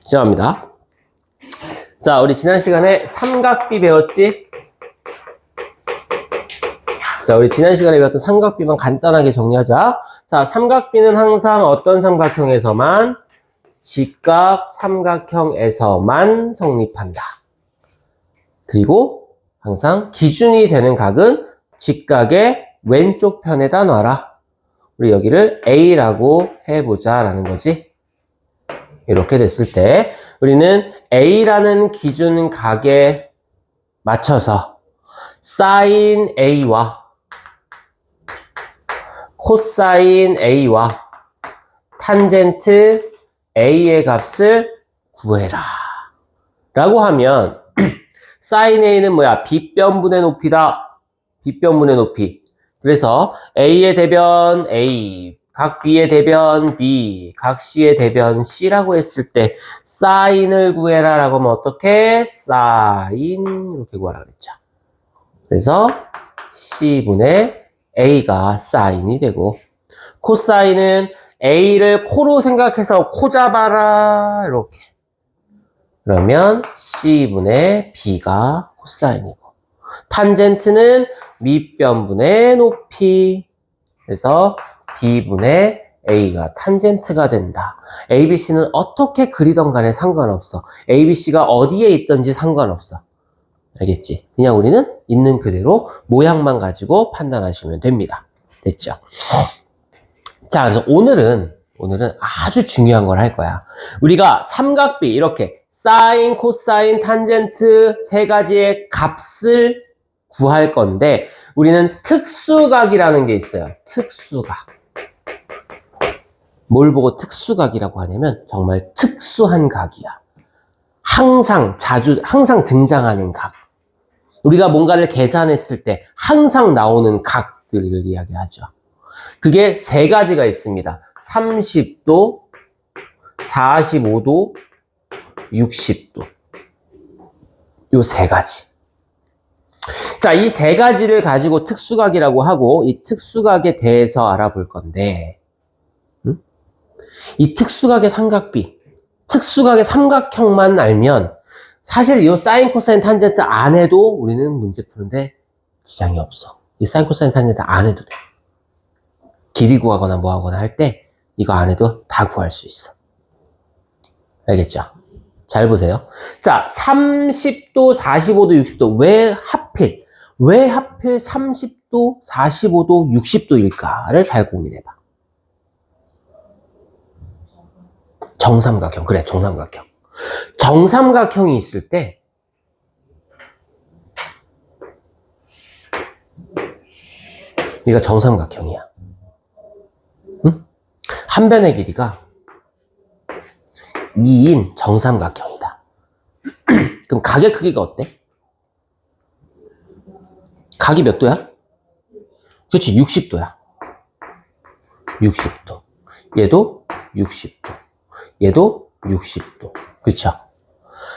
시작합니다. 자, 우리 지난 시간에 삼각비 배웠지? 자, 우리 지난 시간에 배웠던 삼각비만 간단하게 정리하자. 자, 삼각비는 항상 어떤 삼각형에서만? 직각 삼각형에서만 성립한다. 그리고 항상 기준이 되는 각은 직각의 왼쪽 편에다 놔라. 우리 여기를 A라고 해보자 라는 거지. 이렇게 됐을 때 우리는 A라는 기준 각에 맞춰서 sin A와 코사인 A와 탄젠트 A의 값을 구해라 라고 하면 sin A는 뭐야? 빗변분의 높이다. 빗변분의 높이. 그래서 A의 대변 A, 각 B의 대변 B, 각 C의 대변 C라고 했을 때 사인을 구해라 라고 하면 어떻게? 사인 이렇게 구하라 그랬죠. 그래서 C분의 A가 사인이 되고 코사인은 A를 코로 생각해서 코 잡아라 이렇게. 그러면 C분의 B가 코사인이고 탄젠트는 밑변분의 높이. 그래서 B분의 A가 탄젠트가 된다. ABC는 어떻게 그리던 간에 상관없어. ABC가 어디에 있든지 상관없어. 알겠지? 그냥 우리는 있는 그대로 모양만 가지고 판단하시면 됩니다. 됐죠? 자, 그래서 오늘은 아주 중요한 걸 할 거야. 우리가 삼각비 이렇게 사인, 코사인, 탄젠트 세 가지의 값을 구할 건데 우리는 특수각이라는 게 있어요. 특수각. 뭘 보고 특수각이라고 하냐면 정말 특수한 각이야. 항상 등장하는 각. 우리가 뭔가를 계산했을 때 항상 나오는 각들을 이야기하죠. 그게 세 가지가 있습니다. 30도, 45도, 60도. 요 세 가지. 자, 이 세 가지를 가지고 특수각이라고 하고 이 특수각에 대해서 알아볼 건데 이 특수각의 삼각비, 특수각의 삼각형만 알면 사실 이 사인, 코사인, 탄젠트 안 해도 우리는 문제 푸는데 지장이 없어. 이 사인, 코사인, 탄젠트 안 해도 돼. 길이 구하거나 뭐 하거나 할 때 이거 안 해도 다 구할 수 있어. 알겠죠? 잘 보세요. 자, 30도, 45도, 60도. 왜 하필 30도, 45도, 60도일까를 잘 고민해봐. 정삼각형. 그래, 정삼각형. 정삼각형이 있을 때 얘가 정삼각형이야. 응? 한 변의 길이가 2인 정삼각형이다. 그럼 각의 크기가 어때? 각이 몇 도야? 그렇지, 60도야. 60도. 얘도 60도. 얘도 60도. 그쵸?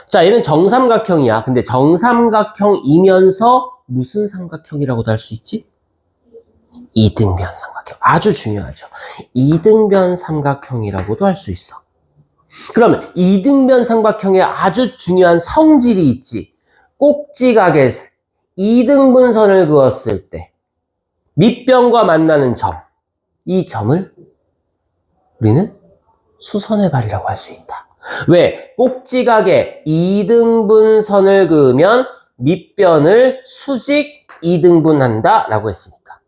자, 얘는 정삼각형이야. 근데 정삼각형이면서 무슨 삼각형이라고도 할 수 있지? 이등변 삼각형. 아주 중요하죠. 이등변 삼각형이라고도 할 수 있어. 그러면 이등변 삼각형에 아주 중요한 성질이 있지. 꼭지각에서 이등분선을 그었을 때 밑변과 만나는 점, 이 점을 우리는 수선의 발이라고 할 수 있다. 왜? 꼭지각에 이등분선을 그으면 밑변을 수직 이등분한다 라고 했습니까?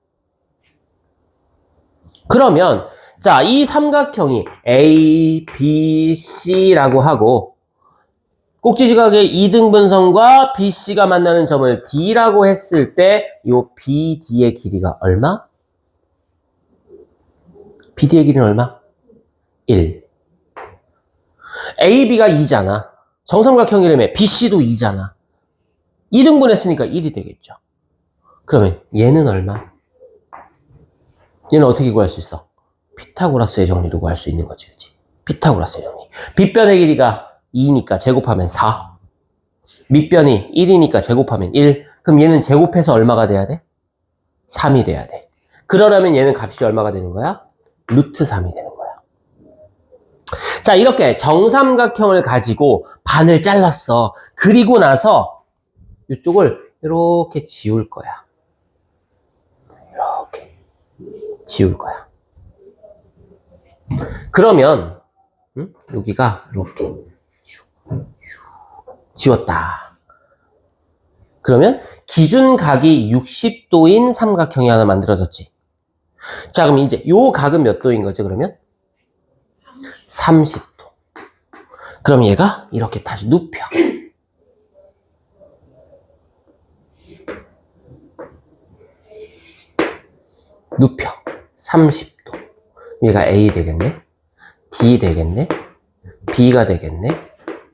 그러면 자, 이 삼각형이 A, B, C라고 하고 꼭지각의 이등분선과 BC가 만나는 점을 D라고 했을 때 이 BD의 길이가 얼마? BD의 길이는 얼마? 1. AB가 2잖아. 정삼각형이라며 BC도 2잖아. 2등분 했으니까 1이 되겠죠. 그러면 얘는 얼마? 얘는 어떻게 구할 수 있어? 피타고라스의 정리도 구할 수 있는 거지. 그치? 피타고라스의 정리. 빗변의 길이가 2니까 제곱하면 4. 밑변이 1이니까 제곱하면 1. 그럼 얘는 제곱해서 얼마가 돼야 돼? 3이 돼야 돼. 그러려면 얘는 값이 얼마가 되는 거야? 루트 3이 되는 거야. 자, 이렇게 정삼각형을 가지고 반을 잘랐어. 그리고 나서 이쪽을 이렇게 지울 거야. 이렇게 지울 거야. 그러면 여기가 이렇게 지웠다. 그러면 기준각이 60도인 삼각형이 하나 만들어졌지. 자, 그럼 이제 요 각은 몇 도인 거지, 그러면? 30도. 그럼 얘가 이렇게 다시 눕혀. 눕혀. 30도. 얘가 A 되겠네. D 되겠네. B가 되겠네.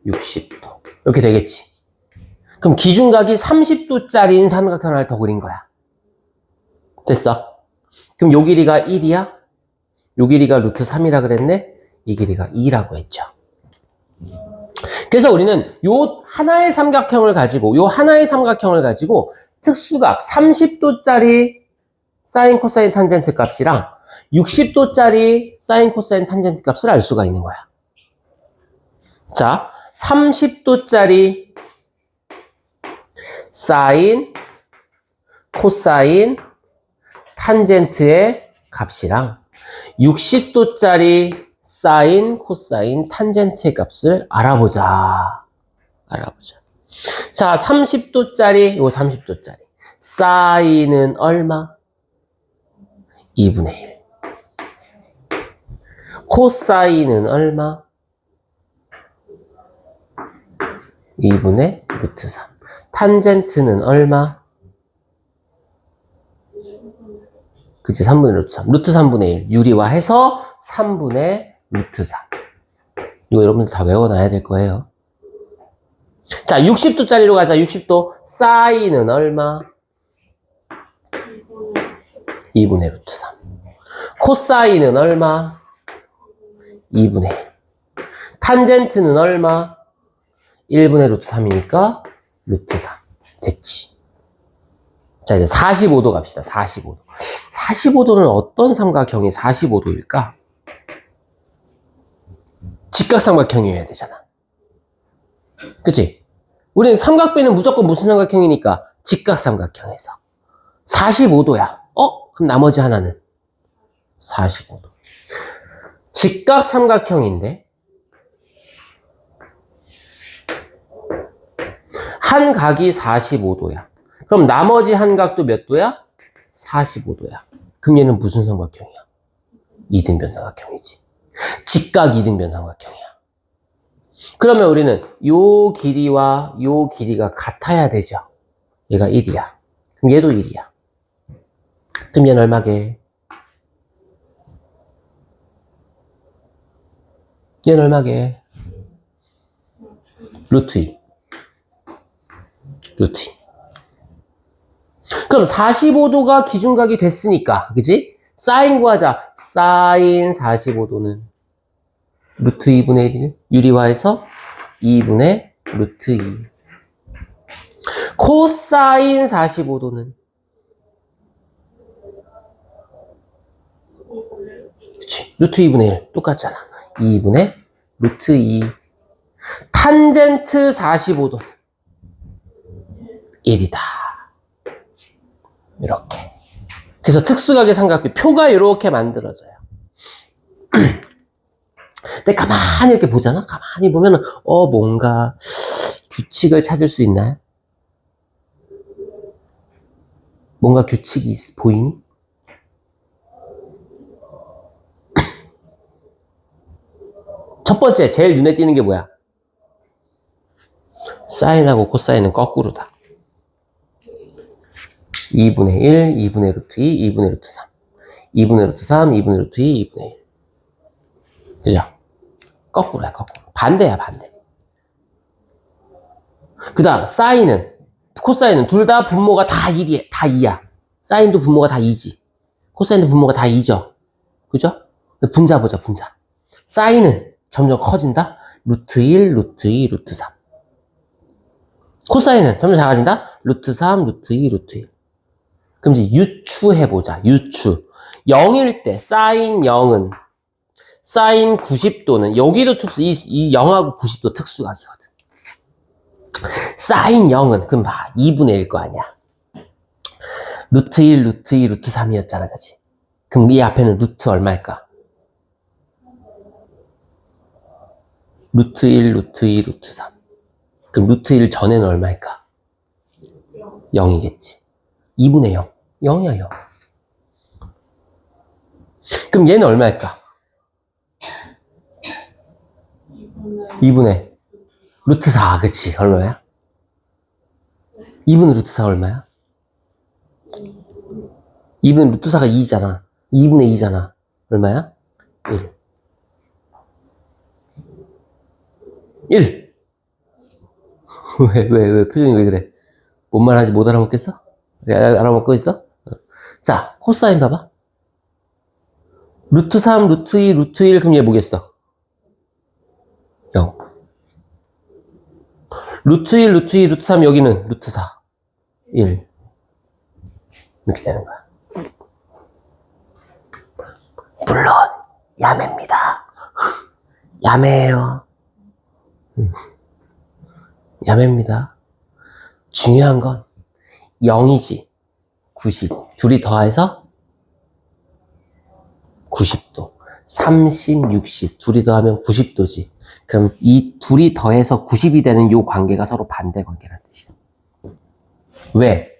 60도. 이렇게 되겠지. 그럼 기준각이 30도짜리인 삼각형 하나를 더 그린 거야. 됐어. 그럼 요 길이가 1이야? 요 길이가 루트 3이라 그랬네? 이 길이가 2라고 했죠. 그래서 우리는 요 하나의 삼각형을 가지고 특수각 30도짜리 사인 코사인 탄젠트 값이랑 60도짜리 사인 코사인 탄젠트 값을 알 수가 있는 거야. 자, 30도짜리 사인 코사인 탄젠트의 값이랑 60도짜리 사인 코사인 탄젠트의 값을 알아보자. 자, 30도짜리, 요 30도짜리. 사인은 얼마? 2분의 1. 코사인은 얼마? 2분의 루트 3. 탄젠트는 얼마? 그치, 3분의 루트 3. 루트 3분의 1. 유리화해서 3분의 루트 3. 이거 여러분들 다 외워놔야 될 거예요. 자, 60도짜리로 가자. 60도. 사인은 얼마? 2분의 루트 3. 코사인은 얼마? 2분의 1. 탄젠트는 얼마? 1분의 루트 3이니까 루트 3. 됐지. 자, 이제 45도 갑시다. 45도. 45도는 어떤 삼각형이 45도일까? 직각삼각형이어야 되잖아. 그치? 우리는 삼각비는 무조건 무슨 삼각형이니까 직각삼각형에서 45도야. 그럼 나머지 하나는 45도. 직각삼각형인데 한 각이 45도야. 그럼 나머지 한 각도 몇 도야? 45도야. 그럼 얘는 무슨 삼각형이야? 이등변 삼각형이지. 직각 이등변 삼각형이야. 그러면 우리는 요 길이와 요 길이가 같아야 되죠. 얘가 1이야. 그럼 얘도 1이야. 그럼 얘는 얼마게? 얘는 얼마게? 루트 2. 루트 2. 그럼 45도가 기준각이 됐으니까, 그치? 사인 구하자. 사인 45도는 루트 2분의 1. 유리화해서 2분의 루트 2. 코사인 45도는 그치? 루트 2분의 1. 똑같잖아. 2분의 루트 2. 탄젠트 45도 1이다. 이렇게. 그래서 특수각의 삼각비 표가 이렇게 만들어져요. 근데 가만히 이렇게 보잖아. 가만히 보면은 뭔가 규칙을 찾을 수 있나요? 뭔가 규칙이 보이니? 첫 번째 제일 눈에 띄는 게 뭐야? 사인하고 코사인은 거꾸로다. 2분의 1, 2분의 루트 2, 2분의 루트 3. 2분의 루트 3, 2분의 루트 2, 2분의 1. 그죠? 거꾸로야, 거꾸로. 반대야, 반대. 그 다음, 사인은, 코사인은 둘 다 분모가 다 1이야, 다 2야. 사인도 분모가 다 2지. 코사인도 분모가 다 2죠. 그죠? 분자 보자, 분자. 사인은 점점 커진다. 루트 1, 루트 2, 루트 3. 코사인은 점점 작아진다. 루트 3, 루트 2, 루트 1. 그럼 이제 유추해보자. 유추. 0일 때 사인 0은 사인 90도는 여기도 특수, 이 0하고 90도 특수각이거든. 사인 0은 그럼 봐 2분의 1 거 아니야. 루트 1, 루트 2, 루트 3이었잖아, 그치? 그럼 이 앞에는 루트 얼마일까? 루트 1, 루트 2, 루트 3. 그럼 루트 1 전에는 얼마일까? 0이겠지. 2분의 0. 0이야, 0. 그럼 얘는 얼마일까? 2분의 루트 4, 그치? 얼마야? 2분의 루트 4 얼마야? 2분의 루트 4가 2잖아. 2분의 2잖아. 얼마야? 1. 1! 왜, 표정이 왜 그래? 뭔 말 하는지 못 알아먹겠어? 알아먹고 있어? 자, 코사인 봐봐. 루트 3, 루트 2, 루트 1, 그럼 얘 뭐겠어? 0. 루트 1, 루트 2, 루트 3, 여기는 루트 4. 1. 이렇게 되는 거야. 물론, 야매입니다. 야매예요. 야매입니다. 중요한 건 0이지. 90. 둘이 더해서 90도. 30, 60. 둘이 더하면 90도지. 그럼 이 둘이 더해서 90이 되는 이 관계가 서로 반대 관계라는 뜻이야. 왜?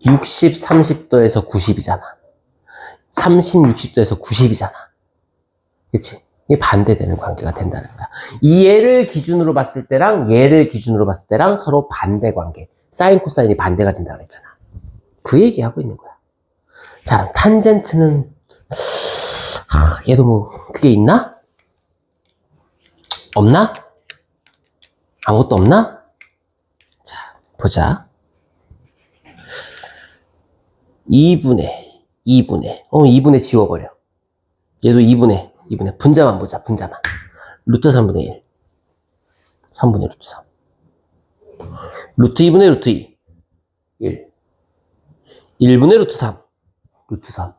60, 30도에서 90이잖아. 30, 60도에서 90이잖아. 그치? 이게 반대되는 관계가 된다는 거야. 이 얘를 기준으로 봤을 때랑 얘를 기준으로 봤을 때랑 서로 반대 관계. 사인, 코사인이 반대가 된다고 그랬잖아. 그 얘기하고 있는 거야. 자, 그럼 탄젠트는 얘도 뭐 그게 있나? 없나? 아무것도 없나? 자, 보자. 2분의 지워버려. 얘도 2분의 분자만 보자, 분자만. 루트 3분의 1. 3분의 루트 3. 루트 2분의 루트 2. 1. 1분의 루트 3. 루트 3.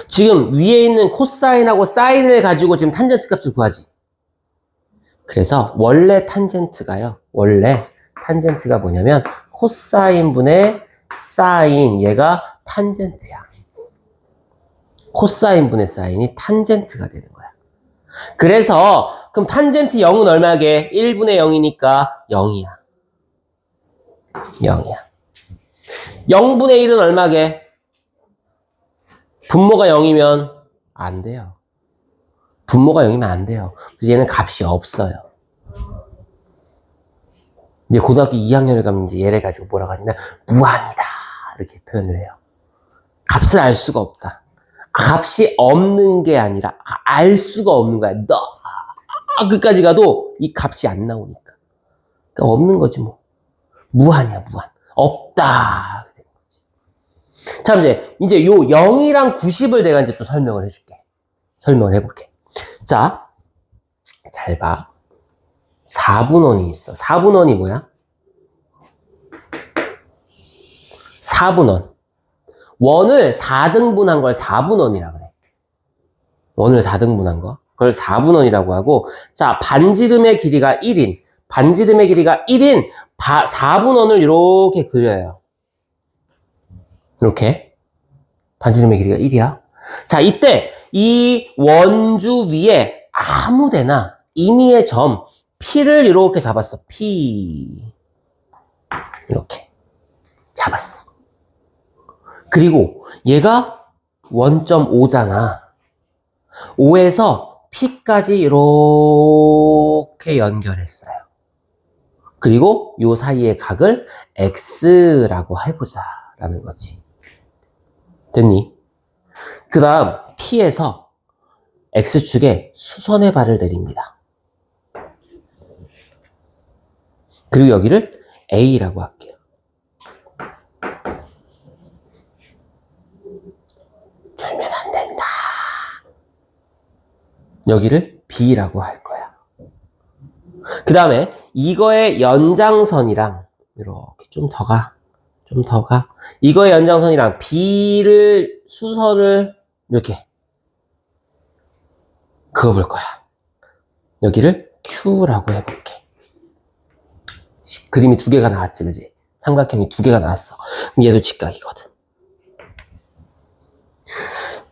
지금 위에 있는 코사인하고 사인을 가지고 지금 탄젠트 값을 구하지. 그래서 원래 탄젠트가 뭐냐면 코사인분의 사인, 얘가 탄젠트야. 코사인분의 사인이 탄젠트가 되는 거야. 그래서 그럼 탄젠트 0은 얼마게? 1분의 0이니까 0이야. 0이야. 0분의 1은 얼마게? 분모가 0이면 안 돼요. 분모가 0이면 안 돼요. 그래서 얘는 값이 없어요. 이제 고등학교 2학년에 가면 이제 얘를 가지고 뭐라고 하냐면 무한이다 이렇게 표현을 해요. 값을 알 수가 없다. 값이 없는 게 아니라 알 수가 없는 거야. 끝까지 가도 이 값이 안 나오니까. 그러니까 없는 거지 뭐. 무한이야, 무한. 없다. 자, 이제 요 0이랑 90을 내가 이제 또 설명을 해줄게. 설명을 해볼게. 자, 잘 봐. 4분원이 있어. 4분원이 뭐야? 4분원. 원을 4등분한 걸 4분원이라 그래. 원을 4등분한 거. 그걸 4분원이라고 하고, 자, 반지름의 길이가 1인. 반지름의 길이가 1인 4분원을 이렇게 그려요. 이렇게. 반지름의 길이가 1이야. 자, 이때 이 원주 위에 아무데나 임의의 점 P를 이렇게 잡았어. P. 이렇게. 잡았어. 그리고 얘가 원점 5잖아. 5에서 P까지 이렇게 연결했어요. 그리고 요 사이의 각을 X라고 해보자. 라는 거지. 됐니? 그 다음 P에서 X축에 수선의 발을 내립니다. 그리고 여기를 A라고 할게요. 졸면 안 된다. 여기를 B라고 할 거야. 그 다음에 이거의 연장선이랑 이렇게 좀 더 가. 이거의 연장선이랑 B를 수선을 이렇게 그거 볼 거야. 여기를 Q라고 해볼게. 그림이 두 개가 나왔지, 그지? 삼각형이 두 개가 나왔어. 그럼 얘도 직각이거든.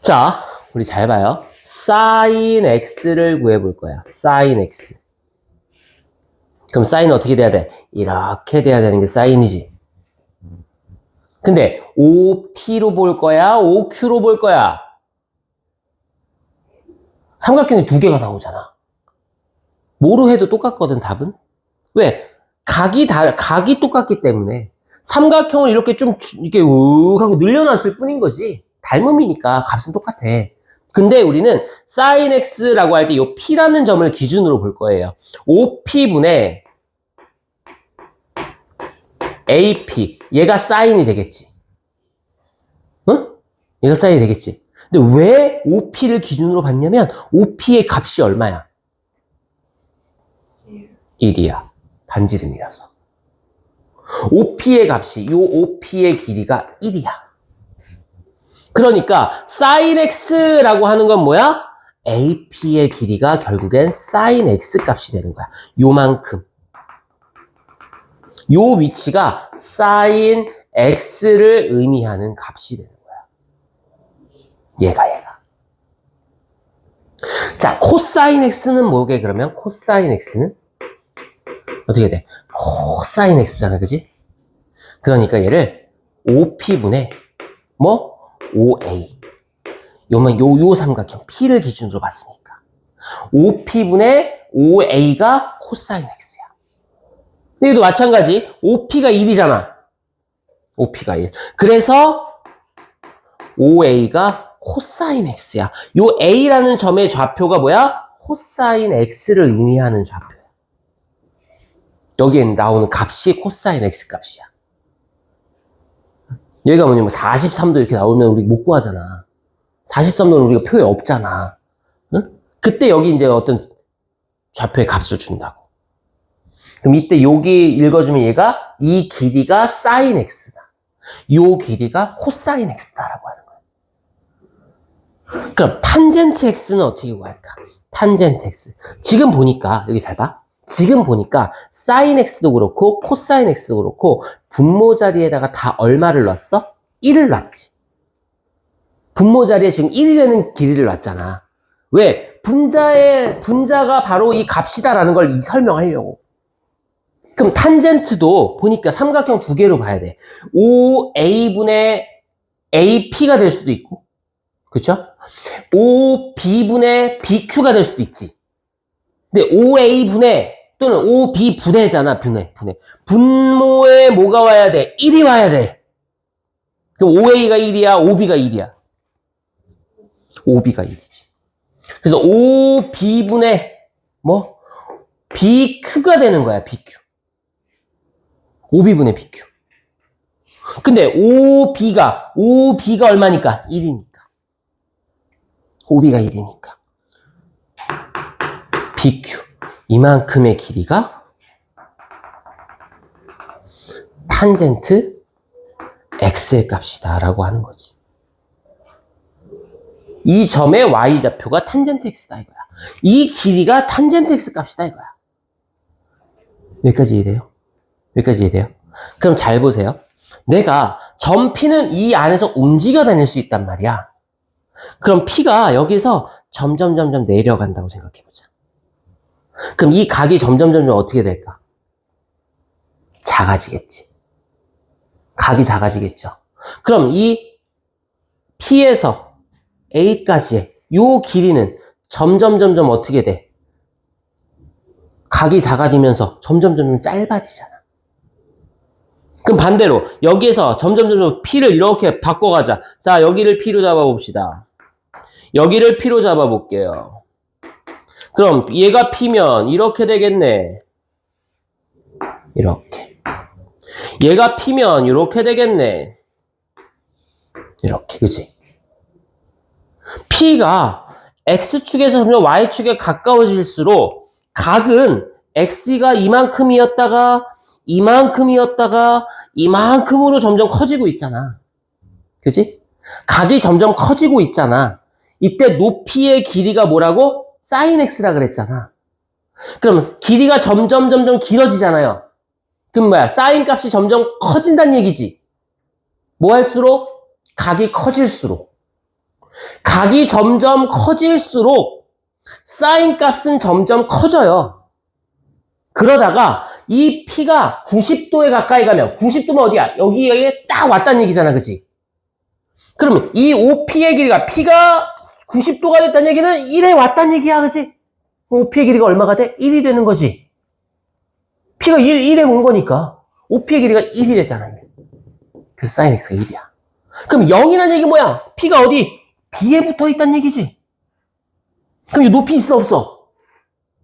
자, 우리 잘 봐요. sin x를 구해볼 거야. sin x. 그럼 sin은 어떻게 돼야 돼? 이렇게 돼야 되는 게 sin이지. 근데 OP로 볼 거야? OQ로 볼 거야? 삼각형이 두 개가 나오잖아. 뭐로 해도 똑같거든, 답은. 왜? 각이 똑같기 때문에 삼각형을 이렇게 좀 이렇게 우욱 하고 늘려놨을 뿐인 거지. 닮음이니까 값은 똑같아. 근데 우리는 sin x라고 할 때 이 p라는 점을 기준으로 볼 거예요. OP분의 AP. 얘가 sin이 되겠지. 응? 얘가 sin이 되겠지. 근데 왜 OP를 기준으로 봤냐면 OP의 값이 얼마야? 1이야. 반지름이라서. OP의 값이, 요 OP의 길이가 1이야. 그러니까 sin x라고 하는 건 뭐야? AP의 길이가 결국엔 sin x 값이 되는 거야. 요만큼. 요 위치가 sin x를 의미하는 값이 되는 거야. 얘가. 자, 코사인 x는 뭐게 그러면? 코사인 x는 어떻게 돼? 코사인 x잖아, 그지? 그러니까 얘를 OP분의 OA. 요 삼각형 P를 기준으로 봤으니까. OP분의 OA가 코사인 x야. 여기도 마찬가지. OP가 1이잖아. OP가 1. 그래서 OA가 코사인 x야. 요 A라는 점의 좌표가 뭐야? 코사인 x를 의미하는 좌표야. 여기에 나오는 값이 코사인 x 값이야. 여기가 뭐냐면 43도 이렇게 나오면 우리 못 구하잖아. 43도는 우리가 표에 없잖아. 응? 그때 여기 이제 어떤 좌표의 값을 준다고. 그럼 이때 여기 읽어주면 얘가 이 길이가 sin x다. 요 길이가 코사인 x다라고 하는 거야. 그럼 탄젠트 x는 어떻게 구할까? 탄젠트 x. 지금 보니까 여기 잘 봐. 지금 보니까 sin x도 그렇고 코사인 x도 그렇고 분모 자리에다가 다 얼마를 놨어? 1을 놨지. 분모 자리에 지금 1이 되는 길이를 놨잖아. 왜? 분자가 바로 이 값이다라는 걸 설명하려고. 그럼 탄젠트도 보니까 삼각형 두 개로 봐야 돼. OA분의 AP가 될 수도 있고, 그쵸? OB분의 BQ가 될 수도 있지. 근데 OA분의 또는 OB분해잖아, 분해. 분모에 뭐가 와야 돼? 1이 와야 돼. 그럼 OA가 1이야, OB가 1이야. OB가 1이지. 그래서 OB분의 BQ가 되는 거야, BQ. OB분의 BQ. 근데 OB가 얼마니까? 1이니까. OB가 1이니까. BQ. 이만큼의 길이가 탄젠트 x의 값이다 라고 하는 거지. 이 점의 y좌표가 탄젠트 x다 이거야. 이 길이가 탄젠트 x 값이다 이거야. 여기까지 이해돼요? 여기까지 이해돼요? 그럼 잘 보세요. 내가 점 P는 이 안에서 움직여 다닐 수 있단 말이야. 그럼 P가 여기서 점점 내려간다고 생각해보자. 그럼 이 각이 점점 어떻게 될까? 작아지겠지. 각이 작아지겠죠. 그럼 이 P에서 A까지의 요 길이는 점점 어떻게 돼? 각이 작아지면서 점점 짧아지잖아. 그럼 반대로 여기에서 점점 P를 이렇게 바꿔가자. 자, 여기를 P로 잡아봅시다. 여기를 P로 잡아볼게요. 그럼 얘가 P면 이렇게 되겠네. 이렇게. 얘가 P면 이렇게 되겠네. 이렇게, 그치? P가 X축에서 점점 Y축에 가까워질수록 각은 X가 이만큼이었다가 이만큼으로 점점 커지고 있잖아. 그치? 각이 점점 커지고 있잖아. 이때 높이의 길이가 뭐라고? 사인 x라 그랬잖아. 그럼 길이가 점점 길어지잖아요. 그럼 뭐야? 사인 값이 점점 커진다는 얘기지. 뭐 할수록? 각이 커질수록. 각이 점점 커질수록 사인 값은 점점 커져요. 그러다가 이 P가 90도에 가까이 가면 90도면 어디야? 여기에 딱 왔다는 얘기잖아. 그치? 그러면 이 OP의 길이가 P가 90도가 됐다는 얘기는 1에 왔다는 얘기야. 그치? OP의 길이가 얼마가 돼? 1이 되는 거지. P가 1에 온 거니까 OP의 길이가 1이 됐잖아. 그래서 sin x가 1이야. 그럼 0이라는 얘기 뭐야? P가 어디? B에 붙어 있다는 얘기지. 그럼 이 높이 있어 없어?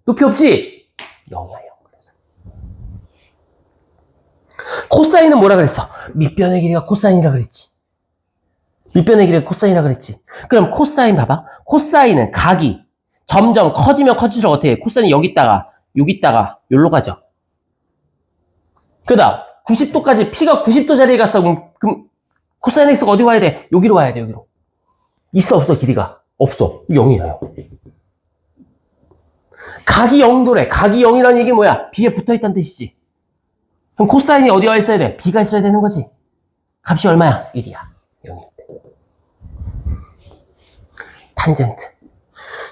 높이 없지? 0이야 0. 그래서 코사인은 뭐라 그랬어? 밑변의 길이가 코사인이라 그랬지. 밑변의 길이가 코사인이라 그랬지. 그럼 코사인 봐봐. 코사인은 각이 점점 커지면 커질수록 어떻게 해? 코사인이 여기다가 여기로 가죠. 그다음 90도까지 P가 90도 자리에 갔어. 그럼 코사인 x가 어디 와야 돼? 여기로 와야 돼. 여기로. 있어 없어 길이가? 없어. 0이에요. 각이 0도래. 각이 0이라는 얘기 뭐야? B에 붙어있다는 뜻이지. 그럼 코사인이 어디 와 있어야 돼? B가 있어야 되는 거지. 값이 얼마야? 1이야. 0일 때. 탄젠트.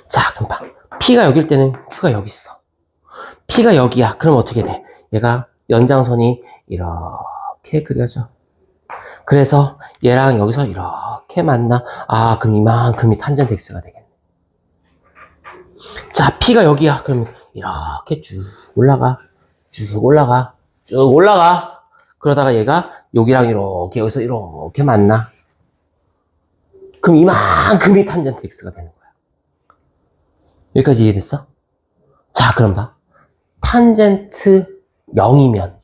자, 그럼 봐. P가 여길 때는 Q가 여기 있어. P가 여기야. 그럼 어떻게 돼? 얘가 연장선이 이렇게 그려져. 그래서 얘랑 여기서 이렇게 만나. 아, 그럼 이만큼이 탄젠트 x가 되겠네. 자, P가 여기야. 그러면 이렇게 쭉 올라가. 그러다가 얘가 여기랑 이렇게 여기서 이렇게 만나. 그럼 이만큼이 탄젠트 x가 되는 거야. 여기까지 이해됐어? 자, 그럼 봐. 탄젠트 0이면,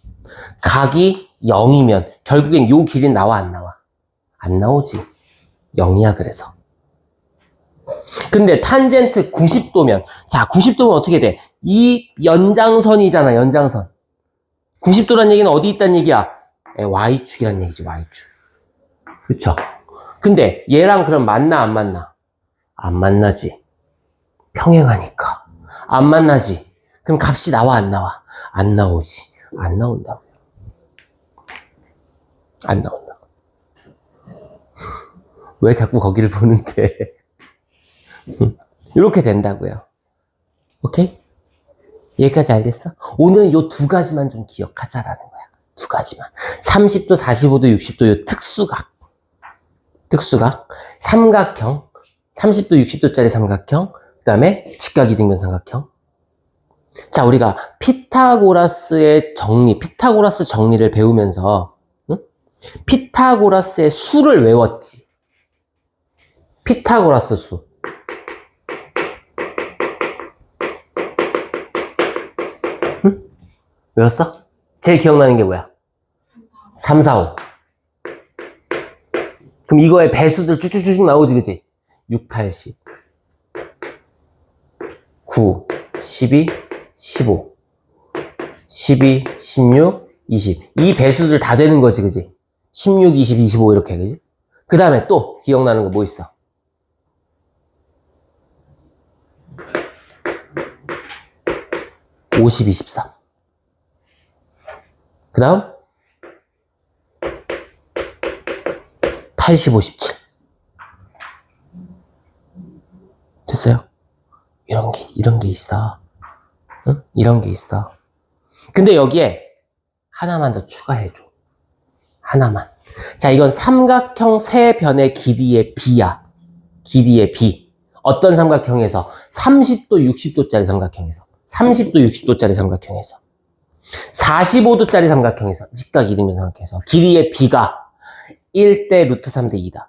각이 0이면 결국엔 요 길이는 나와 안 나와? 안 나오지. 0이야 그래서. 근데 탄젠트 90도면 자 90도면 어떻게 돼? 이 연장선이잖아. 연장선. 90도란 얘기는 어디 있다는 얘기야? Y축이란 얘기지. Y축. 그쵸? 근데 얘랑 그럼 만나 안 만나? 안 만나지. 평행하니까. 안 만나지. 그럼 값이 나와 안 나와? 안 나오지. 안 나온다고요. 안 나온다고. 왜 자꾸 거기를 보는데? 이렇게 된다고요. 오케이? 여기까지 알겠어? 오늘은 요 두 가지만 좀 기억하자라는 거야. 두 가지만. 30도, 45도, 60도 요 특수각. 삼각형. 30도, 60도짜리 삼각형. 그 다음에 직각 이등변 삼각형. 자, 우리가 피타고라스의 정리, 피타고라스 정리를 배우면서 피타고라스의 수를 외웠지. 피타고라스 수. 응? 외웠어? 제일 기억나는 게 뭐야? 3, 4, 5. 그럼 이거의 배수들 쭉쭉쭉 나오지, 그치? 6, 8, 10. 9, 12, 15. 12, 16, 20. 이 배수들 다 되는 거지, 그치? 16, 20, 25 이렇게, 그치? 그 다음에 또 기억나는 거 뭐 있어? 50, 23. 그 다음 80, 57. 됐어요? 이런 게 있어. 응? 이런 게 있어. 근데 여기에 하나만 더 추가해줘. 하나만. 자, 이건 삼각형 세 변의 길이의 B야. 길이의 B. 어떤 삼각형에서? 30도, 60도짜리 삼각형에서. 30도, 60도짜리 삼각형에서. 45도짜리 삼각형에서. 직각 이등변 삼각형에서. 길이의 B가 1대 루트 3대 2다.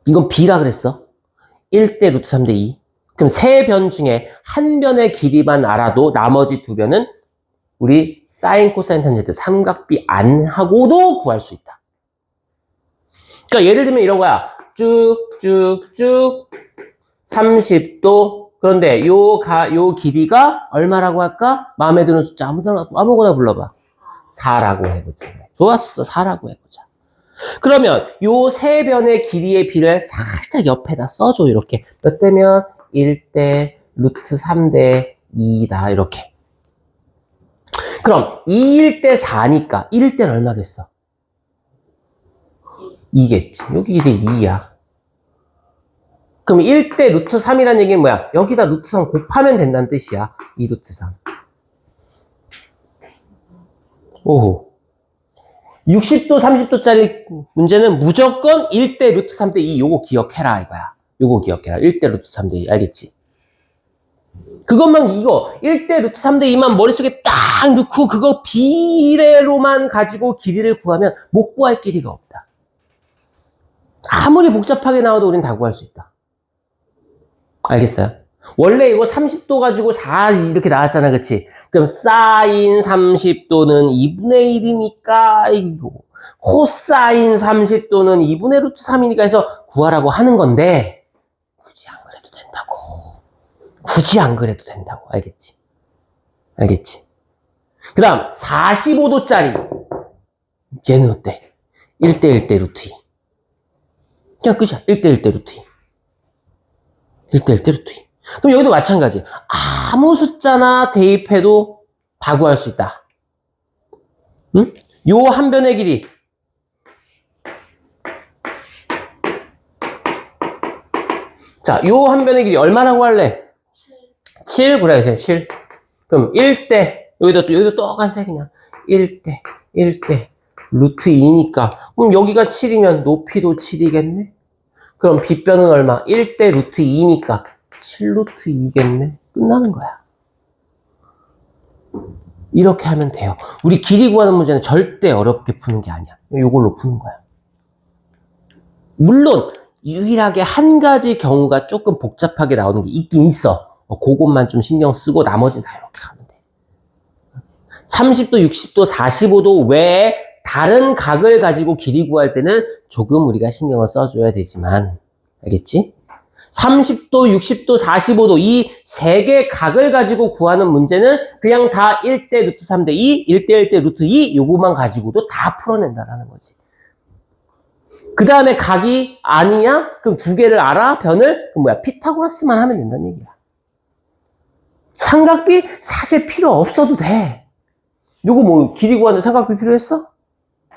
이건 B라 그랬어. 1대 루트 3대 2. 그럼 세 변 중에 한 변의 길이만 알아도 나머지 두 변은 우리 사인, 코사인, 탄젠트 삼각비 안 하고도 구할 수 있다. 그러니까 예를 들면 이런 거야. 쭉쭉쭉 30도. 그런데 요 길이가 얼마라고 할까? 마음에 드는 숫자 아무거나 불러봐. 4라고 해보자. 좋았어. 4라고 해보자. 그러면 요 세 변의 길이의 비를 살짝 옆에다 써줘. 이렇게. 몇 대면 1대 루트 3대 2다. 이렇게. 그럼 2일 때 4니까 1일 때는 얼마겠어? 2겠지. 여기 이게 2야. 그럼 1대 루트 3이라는 얘기는 뭐야? 여기다 루트 3 곱하면 된다는 뜻이야. 2 루트 3. 오호. 60도, 30도짜리 문제는 무조건 1대 루트 3대 2. 요거 기억해라, 이거야. 요거 기억해라. 1대 루트 3대 2. 알겠지? 그것만 이거 1대 루트 3대 2만 머릿속에 딱 넣고 그거 비례로만 가지고 길이를 구하면 못 구할 길이가 없다. 아무리 복잡하게 나와도 우린 다 구할 수 있다. 알겠어요? 원래 이거 30도 가지고 4 이렇게 나왔잖아, 그치? 그럼 사인 30도는 2분의 1이니까 이거 코사인 30도는 2분의 루트 3이니까 해서 구하라고 하는 건데 굳이 안 그래도 된다고. 굳이 안 그래도 된다고. 알겠지? 알겠지? 그 다음 45도짜리 얘는 어때? 1대 1대 루트 2. 그냥 끝이야. 1대 1대 루트 2. 1대 1대 루트 2. 그럼 여기도 마찬가지. 아무 숫자나 대입해도 다 구할 수 있다. 응? 요 한 변의 길이. 자, 요 한 변의 길이 얼마라고 할래? 7. 그래, 7. 그럼 1대, 여기도 똑같이 그냥. 1대, 1대, 루트 2니까. 그럼 여기가 7이면 높이도 7이겠네? 그럼 빗변은 얼마? 1대 루트 2니까 7 루트 2겠네? 끝나는 거야. 이렇게 하면 돼요. 우리 길이 구하는 문제는 절대 어렵게 푸는 게 아니야. 이걸로 푸는 거야. 물론 유일하게 한 가지 경우가 조금 복잡하게 나오는 게 있긴 있어. 그것만 좀 신경 쓰고 나머지는 다 이렇게 가면 돼. 30도, 60도, 45도 외에 다른 각을 가지고 길이 구할 때는 조금 우리가 신경을 써줘야 되지만, 알겠지? 30도, 60도, 45도 이 세 개 각을 가지고 구하는 문제는 그냥 다 1대 루트 3대 2, 1대 1대 루트 2 요거만 가지고도 다 풀어낸다라는 거지. 그 다음에 각이 아니냐? 그럼 두 개를 알아? 변을? 그럼 뭐야? 피타고라스만 하면 된다는 얘기야. 삼각비 사실 필요 없어도 돼. 요거 뭐 길이 구하는데 삼각비 필요했어?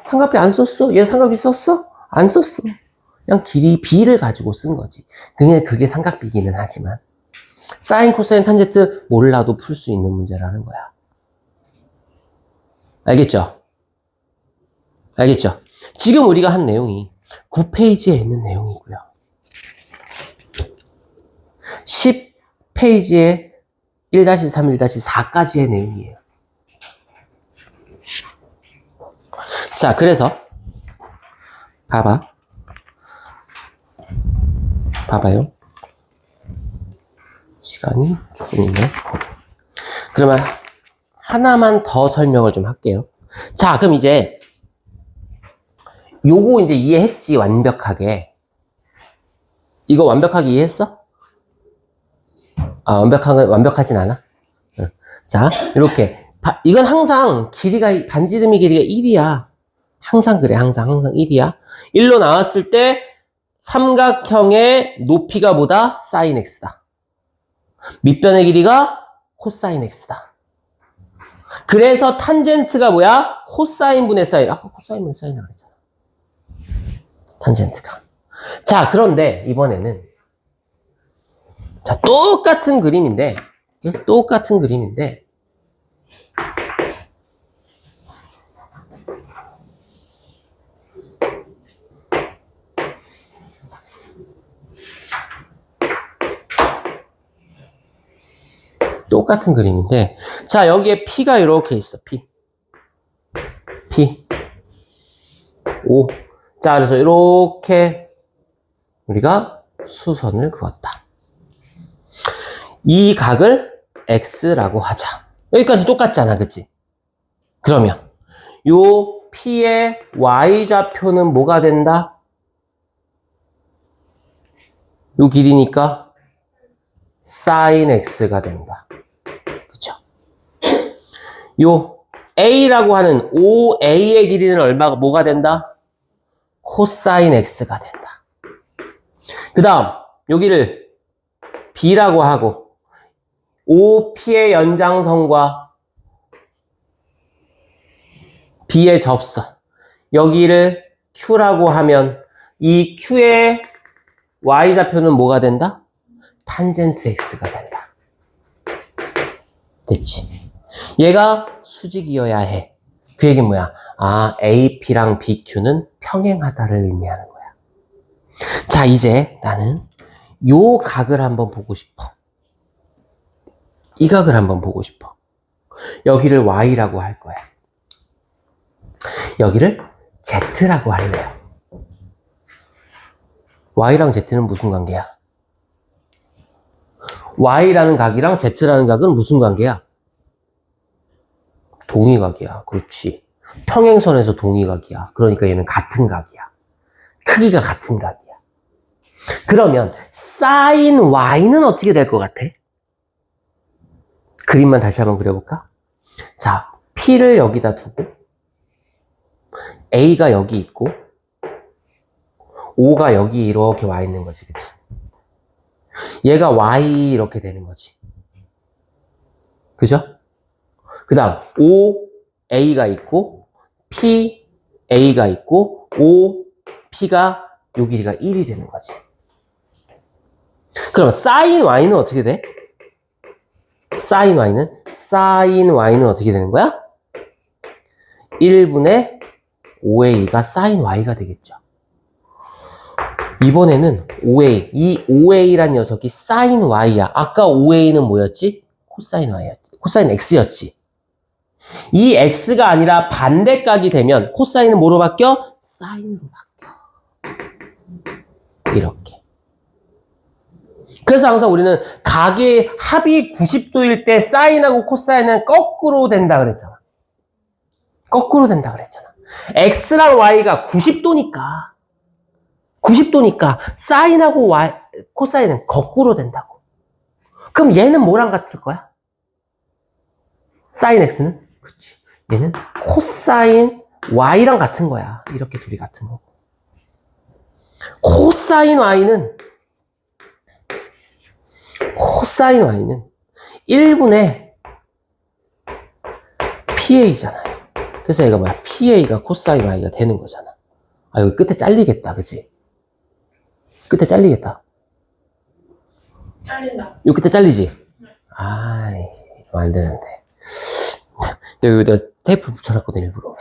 삼각비 안 썼어? 얘 삼각비 썼어? 안 썼어. 그냥 길이 b를 가지고 쓴 거지. 그게 삼각비기는 하지만 사인, 코사인, 탄젠트 몰라도 풀 수 있는 문제라는 거야. 알겠죠? 알겠죠? 지금 우리가 한 내용이 9페이지에 있는 내용이고요. 10페이지에 1-3, 1-4까지의 내용이에요. 자, 그래서 봐봐요. 시간이 조금 있네. 그러면 하나만 더 설명을 좀 할게요. 자, 그럼 이제 요거 이제 이해했지, 완벽하게. 이거 완벽하게 이해했어? 아, 완벽하진 않아? 응. 자, 이렇게. 이건 항상 반지름이 길이가 1이야. 항상 그래, 항상 1이야. 1로 나왔을 때 삼각형의 높이가 뭐다? 사인 x다. 밑변의 길이가 코사인 x다. 그래서 탄젠트가 뭐야? 코사인 분의 사인. 아까 코사인 분의 사인이라고 그랬잖아. 탄젠트가. 자, 그런데 이번에는 자, 똑같은 그림인데 자, 여기에 P가 이렇게 있어. P. 5. 자, 그래서 이렇게 우리가 수선을 그었다. 이 각을 X라고 하자. 여기까지 똑같잖아, 그치? 그러면 요 P의 Y좌표는 뭐가 된다? 요 길이니까 sin X가 된다. 그쵸? 요 A라고 하는 OA의 길이는 뭐가 된다? 코사인 X가 된다. 그 다음, 여기를 B라고 하고 OP의 연장선과 B의 접선 여기를 Q라고 하면 이 Q의 Y좌표는 뭐가 된다? 탄젠트 X가 된다. 됐지? 얘가 수직이어야 해. 그 얘기는 뭐야? 아, AP랑 BQ는 평행하다를 의미하는 거야. 자, 이제 나는 요 각을 한번 보고 싶어. 이 각을 한번 보고 싶어. 여기를 Y라고 할 거야. 여기를 Z라고 할래요. Y랑 Z는 무슨 관계야? Y라는 각이랑 Z라는 각은 무슨 관계야? 동의각이야. 그렇지. 평행선에서 동의각이야. 그러니까 얘는 같은 각이야. 크기가 같은 각이야. 그러면 sin y는 어떻게 될 것 같아? 그림만 다시 한번 그려볼까? 자, P를 여기다 두고 A가 여기 있고 O가 여기 이렇게 와 있는 거지. 그치? 얘가 Y 이렇게 되는 거지. 그죠? 그 다음 O, A가 있고 P, A가 있고 O, P가 요 길이가 1이 되는 거지. 그럼 sin Y는 어떻게 돼? sin Y는 어떻게 되는 거야? 1분의 5A가 sin Y가 되겠죠. 이번에는 5A, 이 5A란 녀석이 sin Y야. 아까 5A는 뭐였지? 코사인 Y였지. 코사인 X였지. 이 X가 아니라 반대각이 되면 코사인은 뭐로 바뀌어? 사인으로 바뀌어. 이렇게. 그래서 항상 우리는 각의 합이 90도일 때 사인하고 코사인은 거꾸로 된다 그랬잖아. 거꾸로 된다 그랬잖아. X랑 Y가 90도니까 사인하고 코사인은 거꾸로 된다고. 그럼 얘는 뭐랑 같을 거야? 사인 X는? 그치. 얘는 코사인 Y랑 같은 거야. 이렇게 둘이 같은 거고. 코사인 Y는 1분의 PA잖아요. 그래서 얘가 뭐야? PA가 코사인 Y가 되는 거잖아. 아, 여기 끝에 잘리겠다. 그치? 끝에 잘리겠다. 잘린다. 여기 끝에 잘리지? 아이, 이거 안 되는데. 여기다 테이프 붙여놨거든, 일부러.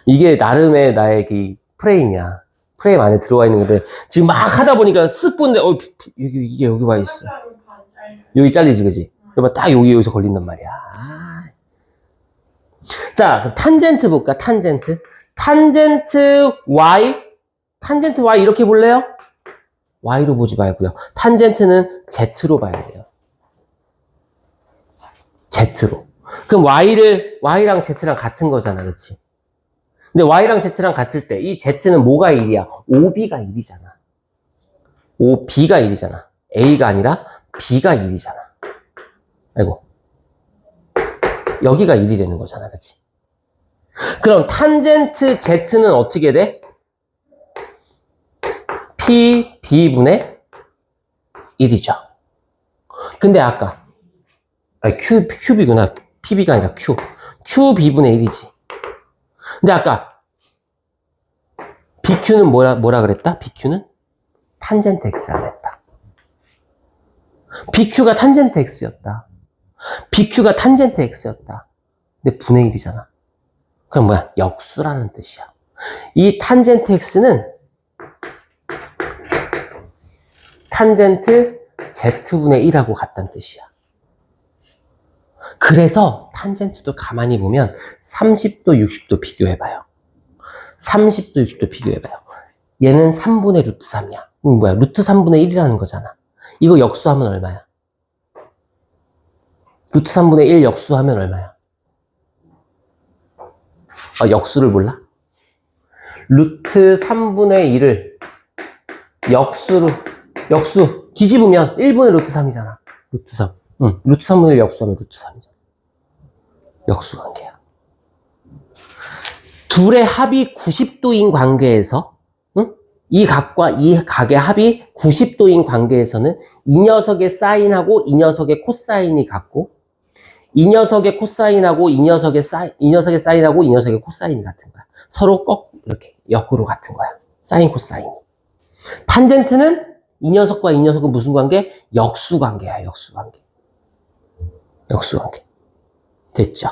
이게 나름의 나의 그 프레임이야. 프레임 안에 들어와 있는 건데, 지금 막 하다 보니까 쓱 보는데, 이게 여기 와 있어. 여기 잘리지, 그지? 여봐, 딱 여기서 걸린단 말이야. 자, 그럼 탄젠트 볼까? 탄젠트 Y 이렇게 볼래요? Y로 보지 말고요. 탄젠트는 Z로 봐야 돼요. Z로. 그럼 Y랑 Z랑 같은 거잖아, 그치? 근데 Y랑 Z랑 같을 때, 이 Z는 뭐가 1이야? OB가 1이잖아. OB가 1이잖아. A가 아니라 B가 1이잖아. 아이고. 여기가 1이 되는 거잖아, 그치? 그럼 탄젠트 Z는 어떻게 돼? B분의 1이죠. 근데 아까, QB구나. PB가 아니라 QB분의 1이지. 근데 아까, BQ는 뭐라 그랬다? BQ는 탄젠트 X라 그랬다. BQ가 탄젠트 X였다. BQ가 탄젠트 X였다. 근데 분의 1이잖아. 그럼 뭐야? 역수라는 뜻이야. 이 탄젠트 X는 탄젠트 Z분의 1하고 같다는 뜻이야. 그래서 탄젠트도 가만히 보면 30도, 60도 비교해봐요. 30도, 60도 비교해봐요. 얘는 3분의 루트 3이야. 뭐야? 루트 3분의 1이라는 거잖아. 이거 역수하면 얼마야? 루트 3분의 1 역수하면 얼마야? 역수를 몰라? 루트 3분의 1을 역수 뒤집으면 1분의 루트 3이잖아. 루트 3. 루트 3분의 1 역수하면 루트 3이잖아. 역수 관계야. 둘의 합이 90도인 관계에서, 이 각과 이 각의 합이 90도인 관계에서는 이 녀석의 사인하고 이 녀석의 코사인이 같고 이 녀석의 코사인하고 이 녀석의 사인하고 이 녀석의 코사인이 같은 거야. 서로 꼭 이렇게 역으로 같은 거야. 사인 코사인. 탄젠트는 이 녀석과 이 녀석은 무슨 관계? 역수 관계야. 역수 관계. 역수 관계. 됐죠?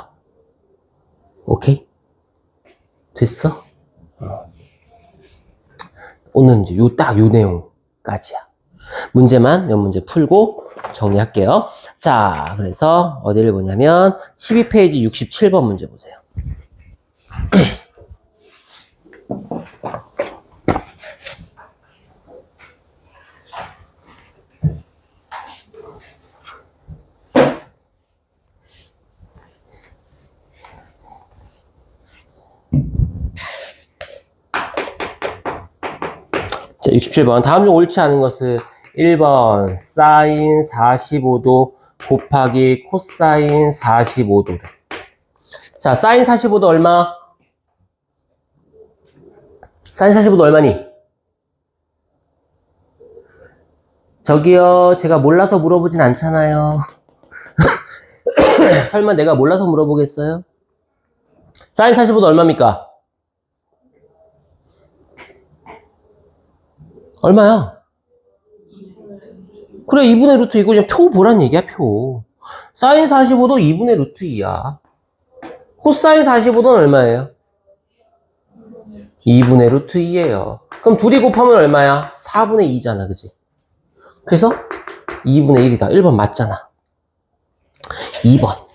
오케이? 됐어? 오늘은 이제 요 내용까지야. 문제만 몇 문제 풀고 정리할게요. 자, 그래서 어디를 보냐면 12페이지 67번 문제 보세요. 자, 67번. 다음 중 옳지 않은 것은 1번 사인 45도 곱하기 코사인 45도. 자, 사인 45도 얼마? 사인 45도 얼마니? 저기요, 제가 몰라서 물어보진 않잖아요. 설마 내가 몰라서 물어보겠어요? 사인 45도 얼마입니까? 얼마야? 그래, 2분의 루트 이거 그냥 표 보란 얘기야, 표. 사인 45도 2분의 루트 2야. 코사인 45도는 얼마예요? 2분의 루트 2예요. 그럼 둘이 곱하면 얼마야? 4분의 2잖아, 그지? 그래서 2분의 1이다. 1번 맞잖아. 2번.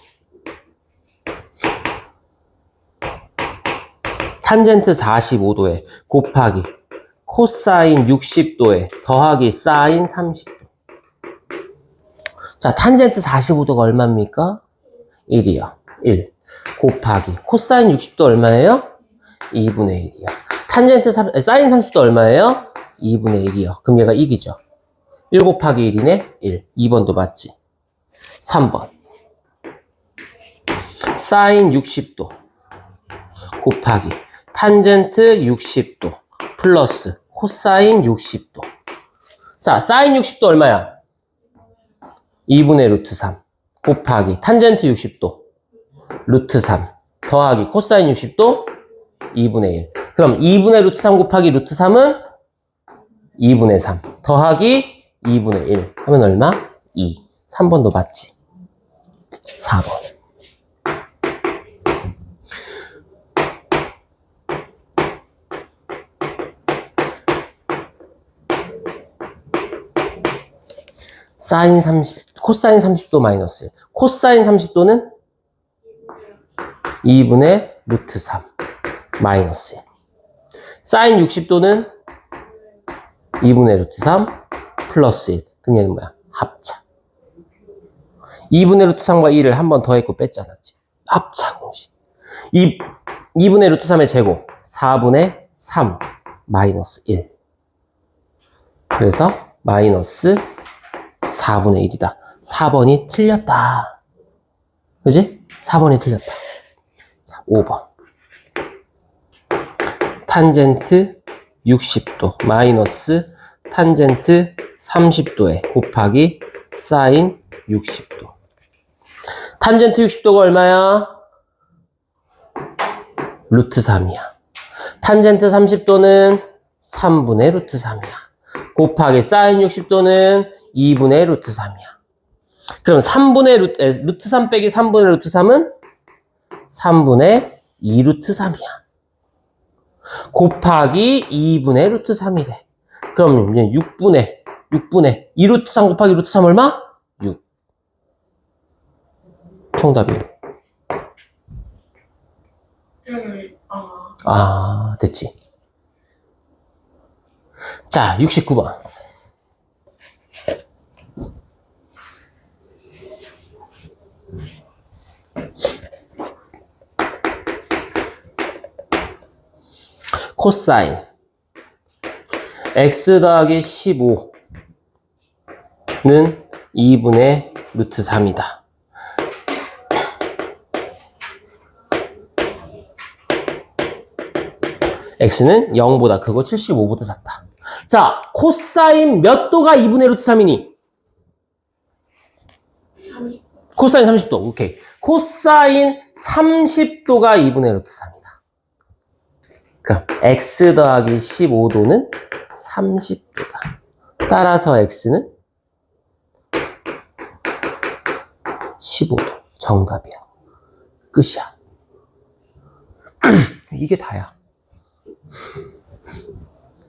탄젠트 45도에 곱하기 코사인 60도에 더하기 사인 30도. 자, 탄젠트 45도가 얼마입니까? 1이요. 1. 곱하기 코사인 60도 얼마예요? 2분의 1이요. 사인 30도 얼마예요? 2분의 1이요. 그럼 얘가 1이죠. 1 곱하기 1이네? 1. 2번도 맞지? 3번. 사인 60도 곱하기 탄젠트 60도 플러스 코사인 60도. 자, 사인 60도 얼마야? 2분의 루트 3 곱하기 탄젠트 60도 루트 3 더하기 코사인 60도 2분의 1. 그럼 2분의 루트 3 곱하기 루트 3은 2분의 3 더하기 2분의 1 하면 얼마? 2. 3번도 맞지? 4번. 사인 30, 코사인 30도 마이너스 1. 코사인 30도는 2분의 루트 3 마이너스 1. 사인 60도는 2분의 루트 3 플러스 1. 그럼 얘는 뭐야? 합차. 2분의 루트 3과 1을 한 번 더했고 뺐잖아. 그치? 합차 공식. 2분의 루트 3의 제곱 4분의 3 마이너스 1. 그래서 마이너스 4분의 1이다. 4번이 틀렸다. 그지? 4번이 틀렸다. 자, 5번. 탄젠트 60도 마이너스 탄젠트 30도에 곱하기 사인 60도. 탄젠트 60도가 얼마야? 루트 3이야. 탄젠트 30도는 3분의 루트 3이야. 곱하기 사인 60도는 2분의 루트 3이야. 그럼 3분의 루트 3 빼기 3분의 루트 3은 3분의 2 루트 3이야. 곱하기 2분의 루트 3이래. 그럼 이제 6분의 2 루트 3 곱하기 루트 3 얼마? 6. 정답이. 됐지. 자, 69번. 코사인 x 더하기 15는 2분의 루트 3이다. x는 0보다 크고 75보다 작다. 자, 코사인 몇 도가 2분의 루트 3이니? 코사인 30도. 오케이. 코사인 30도가 2분의 루트 3이다. 그럼 x 더하기 15도는 30도다. 따라서 x는 15도. 정답이야. 끝이야. 이게 다야.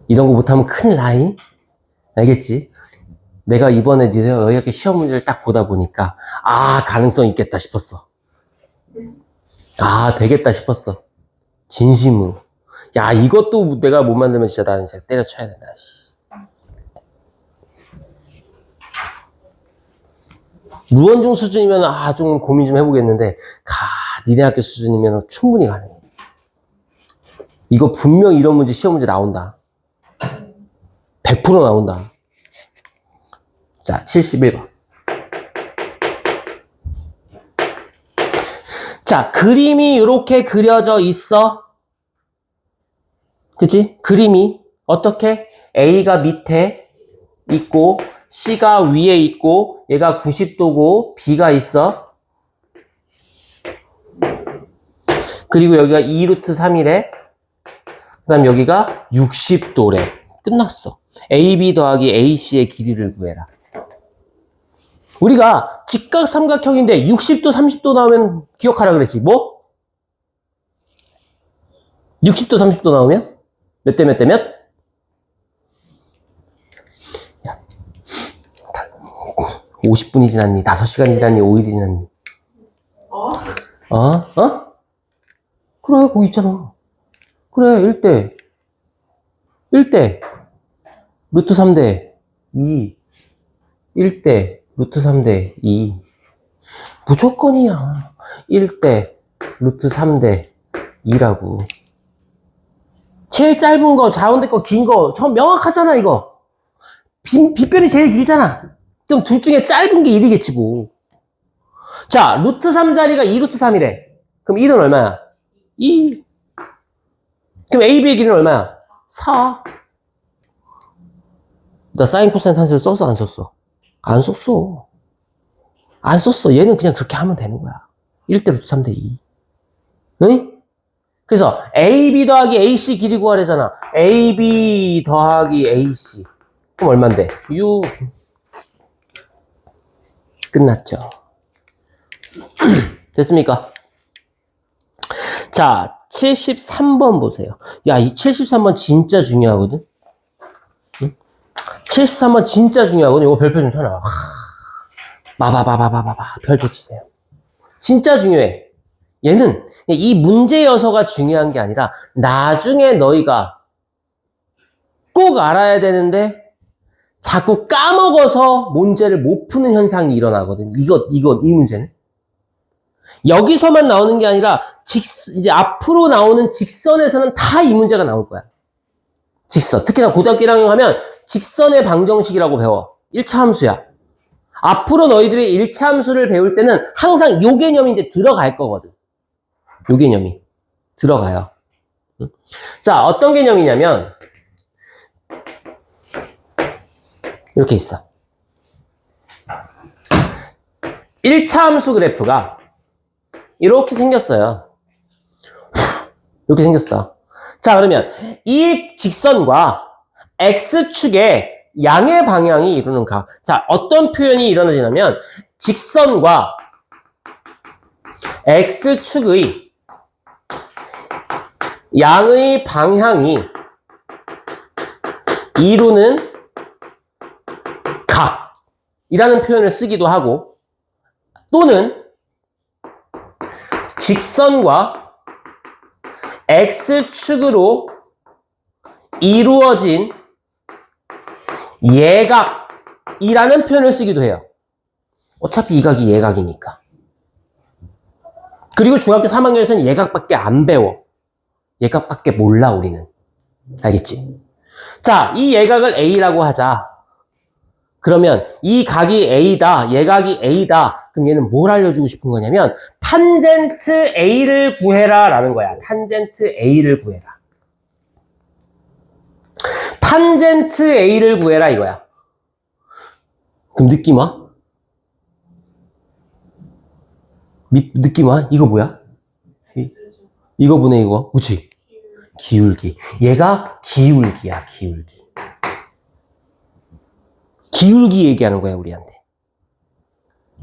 이런 거 못하면 큰일 나이? 알겠지? 내가 이번에 너희한테 시험 문제를 딱 보다 보니까 가능성 있겠다 싶었어. 되겠다 싶었어. 진심으로. 야, 이것도 내가 못 만들면 진짜 나는 진짜 때려쳐야 된다. 무언중 수준이면 좀 고민 좀 해보겠는데 니네 학교 수준이면 충분히 가능해. 이거 분명 이런 문제 시험 문제 나온다. 100% 나온다. 자, 71번. 자, 그림이 이렇게 그려져 있어. 그치? 그림이 어떻게? A가 밑에 있고 C가 위에 있고 얘가 90도고 B가 있어. 그리고 여기가 2루트 3이래. 그 다음 여기가 60도래. 끝났어. AB 더하기 AC의 길이를 구해라. 우리가 직각 삼각형인데 60도, 30도 나오면 기억하라 그랬지. 뭐? 60도, 30도 나오면? 몇 대 몇 대 몇? 야, 50분이 지났니? 5시간이 지났니? 5일이 지났니? 그래, 거기 있잖아. 그래, 1대. 루트 3대 2. 1대 루트 3대 2. 무조건이야. 1대 루트 3대 2라고. 제일 짧은 거, 가운데 거, 긴 거, 저 명확하잖아, 이거. 빗변이 제일 길잖아. 그럼 둘 중에 짧은 게 1이겠지, 뭐. 자, 루트 3자리가 2루트 3이래. 그럼 1은 얼마야? 2. 그럼 AB의 길이는 얼마야? 4. 나 사인 코사인 탄스를 썼어, 안 썼어? 안 썼어. 안 썼어. 얘는 그냥 그렇게 하면 되는 거야. 1대 루트 3대 2. 응? 그래서 AB 더하기 AC 길이 구하래잖아. AB 더하기 AC. 그럼 얼만데? 6. 끝났죠. 됐습니까? 자, 73번 보세요. 야, 이 73번 진짜 중요하거든? 응? 73번 진짜 중요하거든. 이거 별표 좀 쳐놔. 별표 치세요. 진짜 중요해. 얘는 이 문제여서가 중요한 게 아니라 나중에 너희가 꼭 알아야 되는데 자꾸 까먹어서 문제를 못 푸는 현상이 일어나거든. 이 문제는. 여기서만 나오는 게 아니라 이제 앞으로 나오는 직선에서는 다 이 문제가 나올 거야. 직선. 특히나 고등학교 1학년 하면 직선의 방정식이라고 배워. 1차 함수야. 앞으로 너희들이 1차 함수를 배울 때는 항상 요 개념이 이제 들어갈 거거든. 요 개념이 들어가요. 자, 어떤 개념이냐면 이렇게 있어. 1차 함수 그래프가 이렇게 생겼어요. 이렇게 생겼어. 자, 그러면 이 직선과 X축의 양의 방향이 이루는 각. 자, 어떤 표현이 일어나냐면 직선과 X축의 양의 방향이 이루는 각이라는 표현을 쓰기도 하고, 또는 직선과 X축으로 이루어진 예각이라는 표현을 쓰기도 해요. 어차피 이 각이 예각이니까. 그리고 중학교 3학년에서는 예각밖에 안 배워. 예각밖에 몰라, 우리는. 알겠지? 자, 이 예각을 A라고 하자. 그러면 이 각이 A다, 예각이 A다. 그럼 얘는 뭘 알려주고 싶은 거냐면 탄젠트 A를 구해라 라는 거야. 탄젠트 A를 구해라. 탄젠트 A를 구해라 이거야. 그럼 느낌 와? 느낌 와? 이거 뭐야? 이거 분의 이거. 그치? 기울기. 얘가 기울기야, 기울기. 기울기 얘기하는 거야, 우리한테.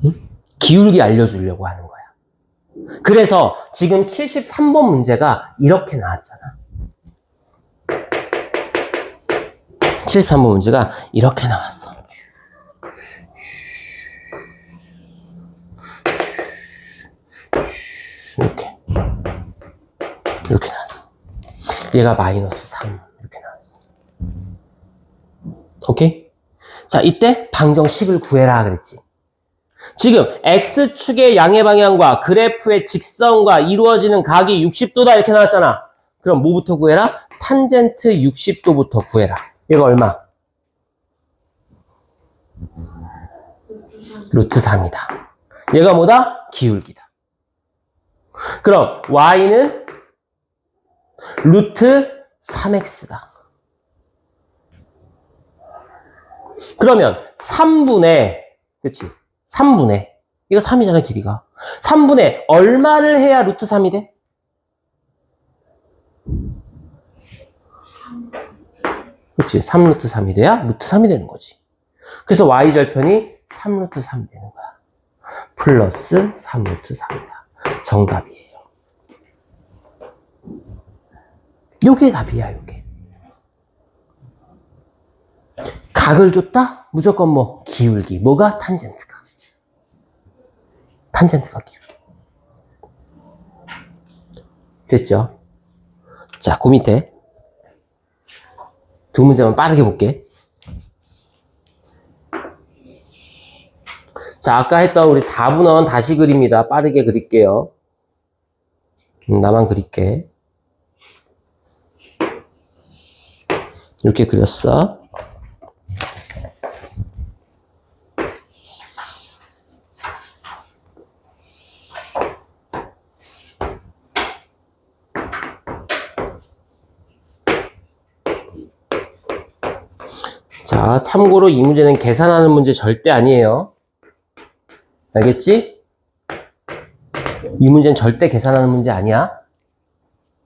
응? 기울기 알려주려고 하는 거야. 그래서 지금 73번 문제가 이렇게 나왔잖아. 73번 문제가 이렇게 나왔어. 이렇게 나왔어. 얘가 마이너스 3 이렇게 나왔어. 오케이? 자, 이때 방정식을 구해라 그랬지. 지금 X축의 양의 방향과 그래프의 직선과 이루어지는 각이 60도다 이렇게 나왔잖아. 그럼 뭐부터 구해라? 탄젠트 60도부터 구해라. 얘가 얼마? 루트 3이다. 얘가 뭐다? 기울기다. 그럼 Y는 루트 3X다. 그러면 3분의, 그치? 3분의, 이거 3이잖아, 길이가. 3분의 얼마를 해야 루트 3이 돼? 그치? 3루트 3이 돼야 루트 3이 되는 거지. 그래서 Y절편이 3루트 3이 되는 거야. 플러스 3루트 3이다. 정답이에요. 요게 답이야, 요게. 각을 줬다? 무조건 뭐, 기울기. 뭐가? 탄젠트가. 탄젠트가 기울기. 됐죠? 자, 그 밑에. 두 문제만 빠르게 볼게. 자, 아까 했던 우리 4분원 다시 그립니다. 빠르게 그릴게요. 나만 그릴게. 이렇게 그렸어. 자, 참고로 이 문제는 계산하는 문제 절대 아니에요. 알겠지? 이 문제는 절대 계산하는 문제 아니야.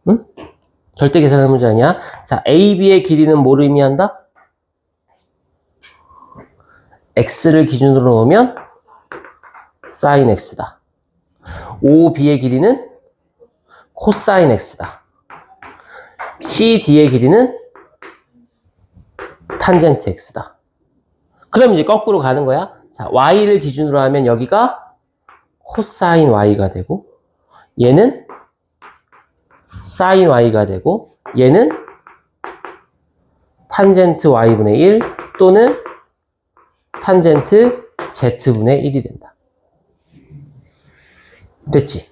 응? 절대 계산하는 문제 아니야. 자, AB의 길이는 뭐를 의미한다? X를 기준으로 놓으면 sin X다. OB의 길이는 코사인 X다. CD의 길이는 탄젠트 X다. 그럼 이제 거꾸로 가는 거야. 자, Y를 기준으로 하면 여기가 코사인 Y가 되고, 얘는 사인 Y가 되고, 얘는 탄젠트 Y분의 1 또는 탄젠트 Z분의 1이 된다. 됐지?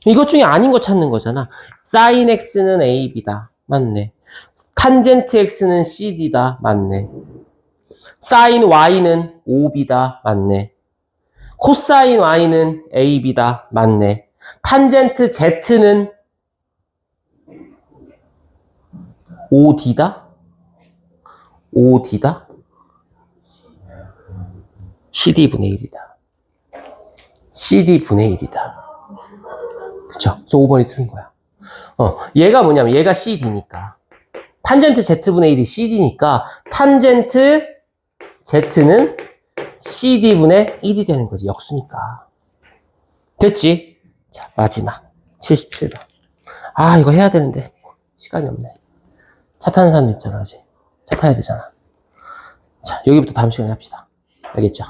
이것 중에 아닌 거 찾는 거잖아. 사인 X는 AB다. 맞네. 탄젠트 X는 CD다. 맞네. 사인 Y는 OB다. 맞네. 코사인 Y는 AB다. 맞네. 탄젠트 Z는 OD다? OD다? CD분의 1이다. CD분의 1이다. 그쵸? 그래서 5번이 틀린 거야. 얘가 뭐냐면 얘가 CD니까. 탄젠트 Z분의 1이 CD니까 탄젠트 Z는 CD분의 1이 되는 거지. 역수니까. 됐지? 자, 마지막. 77번. 아, 이거 해야 되는데. 시간이 없네. 차 타는 사람도 있잖아, 아직. 차 타야 되잖아. 자, 여기부터 다음 시간에 합시다. 알겠죠?